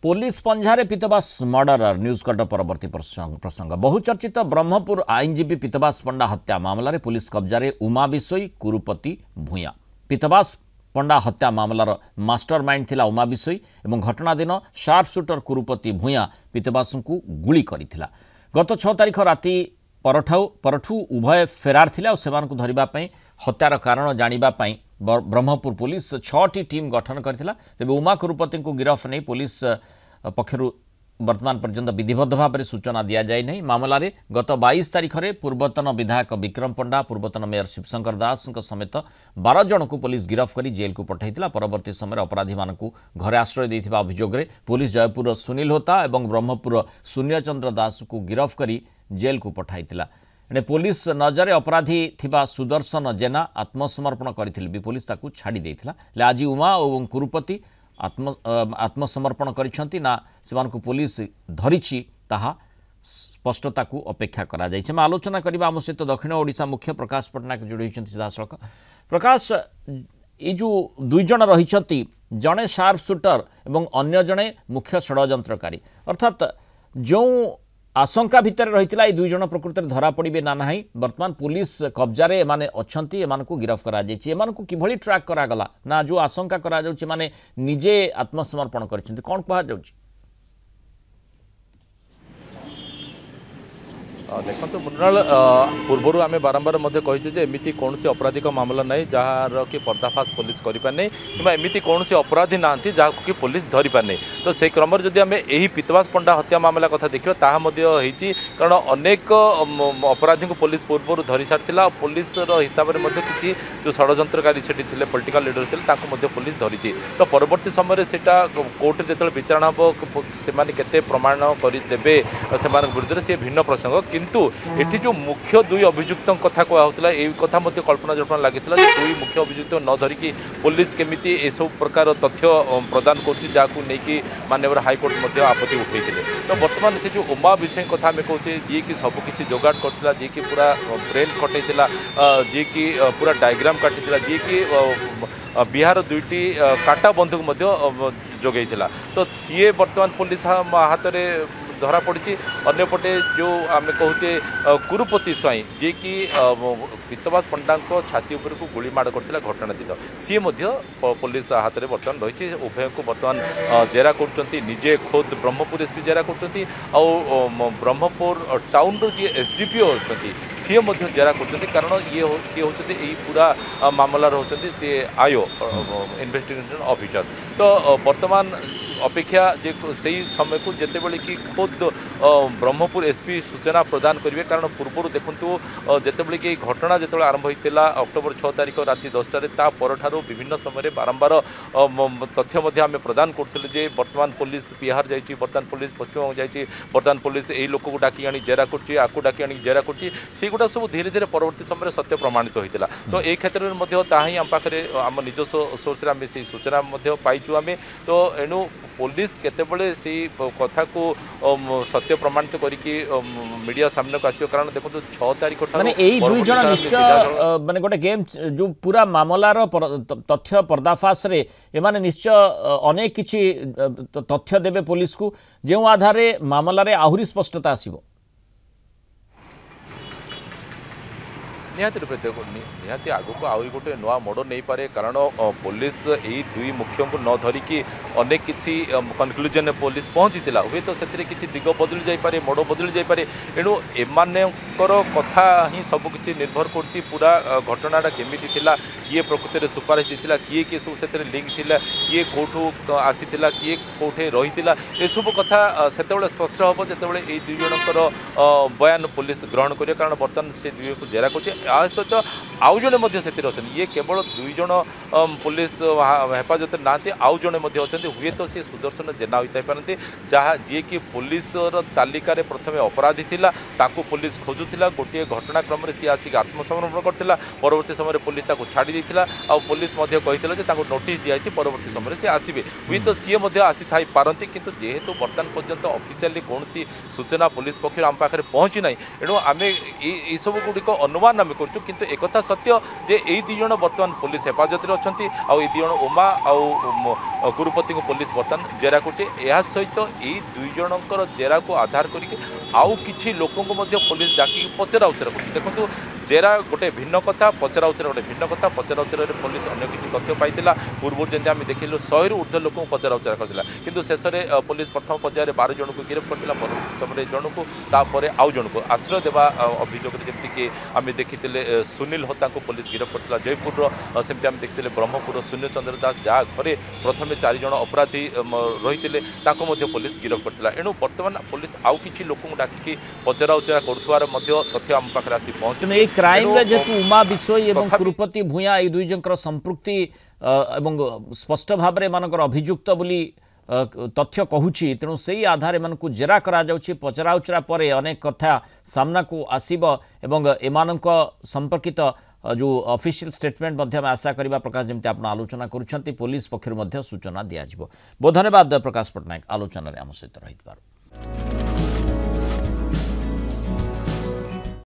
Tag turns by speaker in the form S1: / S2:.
S1: Police पंजारे पीतबास murder news cut परवर्ती प्रसंग बहुचर्चित ब्रह्मपुर आईनजीवी पीतबास पंडा हत्या मामलें पुलिस कब्जारे उमा बिसोई कुरुपति भूया पीतबास पंडा हत्या मामलार मास्टरमाइंड थिला उमा बिसोई एवं घटना दिन शार्प शूटर कुरुपति भूया पीतबास को गुली करिथिला। गत 6 तारिख राति परठू उभय फेरार थिला और सेमानकु धरिबा पई हत्यार कारण जानिबा पई ब्रह्मपुर पुलिस 6टी टीम गठन करथिला। तेबे उमा कुरुपति को गिरफ नहीं पुलिस पक्षरु वर्तमान पर्यंत विधिबद्ध भाव में सूचना दि जाए नहीं। मामलें गत 22 तारिख में पूर्वतन विधायक विक्रम पंडा पूर्वतन मेयर शिवशंकर दास समेत 12 जन को पुलिस गिरफ कर जेल को पठाइथिला। परवर्ती समय अपराधी मानकु घरे आश्रय देथिबा अभियोग रे पुलिस जयपुर सुनील होता और ब्रह्मपुर शून्यचंद्र दास को गिरफ कर जेल को पठाइथिला। एने पुलिस नजर अपराधी थिबा सुदर्शन जेना आत्मसमर्पण करथिले भी पुलिस ताकू छाड़ी देथिला। आज उमा और कुरुपति आत्मसमर्पण करिसेंती ना सेमानकु पुलिस धरिछि ताहा स्पष्टता को अपेक्षा करा जाइछ। हम आलोचना करबा आम सहित दक्षिण ओडिशा मुख्य प्रकाश पटनायक जोड़ी होइछंती सीधासळख। प्रकाश ये जो दुई जन रहिछंती जणे शार्प शूटर एवं अन्य जणे मुख्य षड्यंत्रकारी अर्थात जो आशंका भितर रही दुई जन प्रकृत में धरा पड़े ना ना बर्तमान पुलिस कब्जारे एमाने अच्छंती एमानकु गिरफ करा जायछि। एमानकु किभली ट्रैक करागला ना जो आशंका करा जाउछि माने निजे आत्मसमर्पण करछन्ती कोन कहा जाउछि?
S2: देखो मुनाल पूर्वर आम बारंबार कहीचे एमती कौन अपराधिक मामला ना जार कि पर्दाफाश पुलिस करें कि एमती कौन अपराधी ना जहाँ कि पुलिस धरी पारे। तो से क्रम जदि आम यही पीतबास पंडा हत्या मामला कथा देखा ताकि कारण अनेक अपराधी को पुलिस पूर्व धरी सारी पुलिस हिसाब से किसी जो षड्यंत्रकारी से पॉलिटिकल लीडर थे पुलिस धरी। तो परवर्ती समय से कोर्ट जो विचारणा हम से प्रमाण करदे से विरुद्ध से भिन्न प्रसंग किंतु एठी जो मुख्य दुई अभियुक्त कथा कहला ये कथा कल्पना जल्पना लगी दुई मुख्य अभियुक्त न धरिकी पुलिस केमिति ए सब प्रकार तथ्य प्रदान कर माननीय हाईकोर्ट आपत्ति उठे। तो बर्तमान से जो उमा विषय कथा आम कहे जी कि सबकि जोगाड़ करथिला जी कि पूरा ब्रेन कटैला जी कि पूरा डायग्राम काटिला जी कि बिहार दुईटी काटा बंधुक जोगैला। तो सीए बर्तमान पुलिस हाथ में धरा पड़ी। अन्यपटे जो आम कहे कुरुपति स्वाई जी कि पीतबास पंडा छाती उपर को गुली माड़ करथिला घटना दिन सी पुलिस हाथ में बर्तमान रही। उभय को बर्तमान जेरा कर निजे खोद ब्रह्मपुर एसपी जेरा कर ब्रह्मपुर टाउन जी एसडीपीओ अच्छा सी जेरा कर कारण ये सी होती पूरा मामलार होती सी आयो इन्वेस्टिगेशन ऑफिसर। तो बर्तमान अपेक्षा जे से समय को जिते बड़े कि खुद ब्रह्मपुर एसपी सूचना प्रदान करेंगे कारण पूर्व देखु जिते बड़े कि घटना जो आरंभ होता अक्टोबर 6 तारिख राति 10टा पर विभिन्न समय बारंबार तथ्य आम प्रदान करूँ जे बर्तमान पुलिस बिहार जाइए बर्तमान पुलिस पश्चिमबंग जाइए बर्तमान पुलिस यही लोक को डाकी आनी जेरा कर डाकी आनी जेरा करुँगा सब धीरे धीरे परवर्ती समय सत्य प्रमाणित होता। तो ये क्षेत्र में ताही आम पाखे आम निजस्व सोर्स आम से सूचना पाइचु आम। तो एणु पुलिस केतेबळे से कथा को सत्य प्रमाणित करके मीडिया सामने को आसियो कारण देखो 6 तारिख
S1: माने एई दुई जन निश्चय माने गोटे गेम जो पूरा मामलार तथ्य पर्दाफाश रे एमाने निश्चय अनेक किछि तथ्य देबे पुलिस को जो आधार रे मामला रे आहुरी स्पष्टता आसीबो।
S2: निहाती रूपे देखो निहाती आगु को आहुरी गोटे नुआ मोड़ नहीं पारे कारण पुलिस यही दुई मुख्यों को न धरिकी अनेक किसी कनक्लूजन पुलिस पहुँची हुए तो से किसी दिग बदली जापे मोड़ बदली जापे। एणु एमानकर कथा ही सबकि निर्भर कर पूरा घटनाटा केमिति थिला किए प्रकृति में सुपारिश देता किए किए सब से लिंक थिला किए कौटू आसीला किए कौटे रही ये सब कथा से स्पष्ट हम जो ये दुई जनकर बयान पुलिस ग्रहण करें कारण बर्तमान से दुई को जेरा कर सहित आउ जड़े से ये केवल दुई जन पुलिस हेफाजत ना आउ जड़े अच्छा हुए तो सी सुदर्शन जेना होता पारती जहाँ जी कि पुलिस तालिकार प्रथम अपराधी थिला ताकू पुलिस खोजुला गोटे घटनाक्रम सी आसिक आत्मसमर्पण करथिला। परवर्ती समय पुलिस ताकू छाड़ी देथिला आ पुलिस कही नोटिस दिखाई परवर्ती समय से आसबे हुए तो सी आसी थाई पारती किंतु जेहेतु बर्तमान पर्यंत ऑफिशियली कौन सूचना पुलिस पक्ष आम पाखे पहुँची ना एणु आम सब गुड़िक अनुमान आम आम कर किंतु एक सत्य जे यही दुई जन बर्तमान पुलिस हेफाजत अच्छा आई दुई जन उमा आ गुरुपति को पुलिस बर्तमान जेरा कर सहित यही दुई जनकर जेरा को आधार करके आउ किछि लोकों को पुलिस डाकी पचरा उचरा कर देखो जेरा गोटे भिन्न कथा पचरा उचरा गोटे भिन्न कथा पचरा उचरा पुलिस अन्य किसी तथ्य पाई पूर्व जमी आम देखिलु 100 रु ऊर्ध्व लोक पचरा उचरा करथिला किंतु शेष में पुलिस प्रथम पर्यायर 12 जन को गिरफ्त करथिला परवर्ती समय जन को तापर आउ जन को आश्रय देवा अभियोग जमीक कि आम देखी सुनील होता को पुलिस गिरफ्त करथिला जयपुर सेमती आम देखते ब्रह्मपुर शून्य चंद्र दास जहाँ घरे प्रथम 4 जन अपराधी रही पुलिस गिरफ्त करथिला एणु वर्तमान पुलिस आउ किछि लोक डाकिकी पचरा उचरा करुथवार तथ्य आम पाखे आसी पहुंची
S1: क्राइम रे जेतु उमा बिसोई एवं गुरुपति भूया ए दुई जनकर संपृक्ति एवं स्पष्ट भाव में मानकर अभियुक्त बोली तथ्य कहूची तेणु से आधार एमान को जेरा करा जाउची पचरा उचरा परे अनेक कथा सामना को आसीब एवं एमानक संपर्कित जो ऑफिशियल स्टेटमेंट मध्य में आशा करबा प्रकाश जमती आपण आलोचना करूछंती पुलिस पक्षरु मध्य सूचना दिया जिवो। बहुत धन्यवाद प्रकाश पटनायक आलोचना रे हम सहित रहितबार।